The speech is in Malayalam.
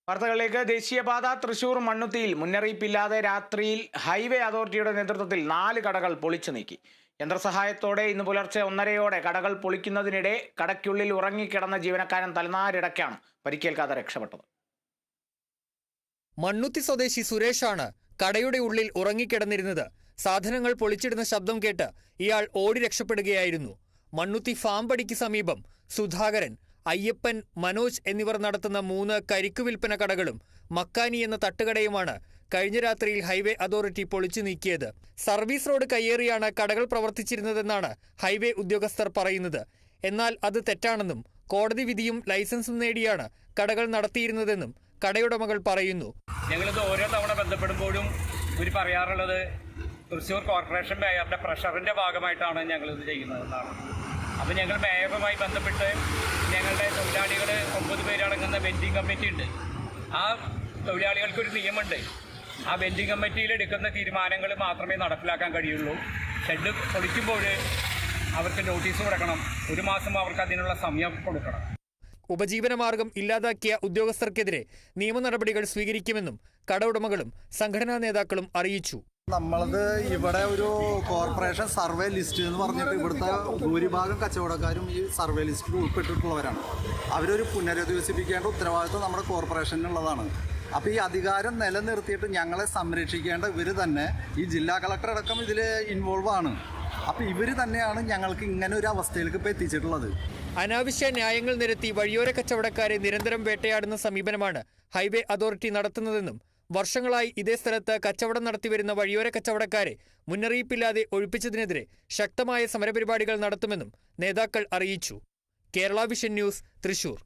വാർത്തകളിലേക്ക്. ദേശീയപാത തൃശൂർ മണ്ണുത്തിയിൽ മുന്നറിയിപ്പില്ലാതെ രാത്രിയിൽ ഹൈവേ അതോറിറ്റിയുടെ നേതൃത്വത്തിൽ 4 കടകൾ പൊളിച്ചു നീക്കി. യന്ത്രസഹായത്തോടെ ഇന്ന് പുലർച്ചെ 1:30 കടകൾ പൊളിക്കുന്നതിനിടെ കടയ്ക്കുള്ളിൽ ഉറങ്ങിക്കിടന്ന ജീവനക്കാരൻ തലനാരിടയ്ക്കാണ് പരിക്കേൽക്കാതെ രക്ഷപ്പെട്ടത്. മണ്ണുത്തി സ്വദേശി സുരേഷാണ് കടയുടെ ഉള്ളിൽ ഉറങ്ങിക്കിടന്നിരുന്നത്. സാധനങ്ങൾ പൊളിച്ചിടുന്ന ശബ്ദം കേട്ട് ഇയാൾ ഓടി രക്ഷപ്പെടുകയായിരുന്നു. മണ്ണുത്തി ഫാം പടിക്ക് സമീപം സുധാകരൻ, അയ്യപ്പൻ, മനോജ് എന്നിവർ നടത്തുന്ന 3 കരിക്കു വിൽപ്പന കടകളും മക്കാനി എന്ന തട്ടുകടയുമാണ് കഴിഞ്ഞ രാത്രിയിൽ ഹൈവേ അതോറിറ്റി പൊളിച്ചു നീക്കിയത്. സർവീസ് റോഡ് കയ്യേറിയാണ് കടകൾ പ്രവർത്തിച്ചിരുന്നതെന്നാണ് ഹൈവേ ഉദ്യോഗസ്ഥർ പറയുന്നത്. എന്നാൽ അത് തെറ്റാണെന്നും കോടതി വിധിയും ലൈസൻസും നേടിയാണ് കടകൾ നടത്തിയിരുന്നതെന്നും കടയുടമകൾ പറയുന്നു. ഞങ്ങളിത് ഓരോ തവണ ബന്ധപ്പെടുമ്പോഴും ഇവർ പറയാറുള്ളത് തൃശ്ശൂർ കോർപ്പറേഷൻ മേയറുടെ പ്രഷറിൻ്റെ ഭാഗമായിട്ടാണ് ഞങ്ങളിത് ചെയ്യുന്നതെന്നാണ്. അപ്പോൾ ഞങ്ങൾ മേയറുമായി ബന്ധപ്പെട്ട് ഞങ്ങളുടെ തൊഴിലാളികൾ 9 പേരടങ്ങുന്ന വെൻഡിങ് കമ്മിറ്റി ഉണ്ട്. ആ തൊഴിലാളികൾക്കൊരു നിയമമുണ്ട്. ആ വെൻഡിങ് കമ്മിറ്റിയിൽ എടുക്കുന്ന തീരുമാനങ്ങൾ മാത്രമേ നടപ്പിലാക്കാൻ കഴിയുള്ളൂ. ഷെഡ് പൊളിക്കുമ്പോൾ അവർക്ക് നോട്ടീസ് കൊടുക്കണം. 1 മാസം അവർക്ക് അതിനുള്ള സമയം കൊടുക്കണം. ഉപജീവനമാർഗം ഇല്ലാതാക്കിയ ഉദ്യോഗസ്ഥർക്കെതിരെ നിയമ നടപടികൾ സ്വീകരിക്കുമെന്നും കട ഉടമകളും സംഘടനാ നേതാക്കളും അറിയിച്ചു. നമ്മളത് ഇവിടെ ഒരു കോർപ്പറേഷൻ സർവേ ലിസ്റ്റ് എന്ന് പറഞ്ഞിട്ട് ഇവിടുത്തെ ഭൂരിഭാഗം കച്ചവടക്കാരും ഈ സർവേ ലിസ്റ്റിൽ ഉൾപ്പെട്ടിട്ടുള്ളവരാണ്. അവരൊരു പുനരധിവസിപ്പിക്കേണ്ട ഉത്തരവാദിത്വം നമ്മുടെ കോർപ്പറേഷനുള്ളതാണ്. അപ്പോൾ ഈ അധികാരം നിലനിർത്തിയിട്ട് ഞങ്ങളെ സംരക്ഷിക്കേണ്ട ഇവർ തന്നെ, ഈ ജില്ലാ കളക്ടർ അടക്കം ഇതിൽ ഇൻവോൾവ് ആണ്. അപ്പോൾ ഇവർ തന്നെയാണ് ഞങ്ങൾക്ക് ഇങ്ങനെ ഒരു അവസ്ഥയിലേക്ക് ഇപ്പോൾ എത്തിച്ചിട്ടുള്ളത്. അനാവശ്യ ന്യായങ്ങൾ നിരത്തി വഴിയോര കച്ചവടക്കാരെ നിരന്തരം വേട്ടയാടുന്ന സമീപനമാണ് ഹൈവേ അതോറിറ്റി നടത്തുന്നതെന്നും വർഷങ്ങളായി ഇതേ സ്ഥലത്ത് കച്ചവടം നടത്തിവരുന്ന വഴിയോര കച്ചവടക്കാരെ മുന്നറിയിപ്പില്ലാതെ ഒഴിപ്പിച്ചതിനെതിരെ ശക്തമായ സമരപരിപാടികൾ നടത്തുമെന്നും നേതാക്കൾ അറിയിച്ചു. Kerala vision news, Thrissur.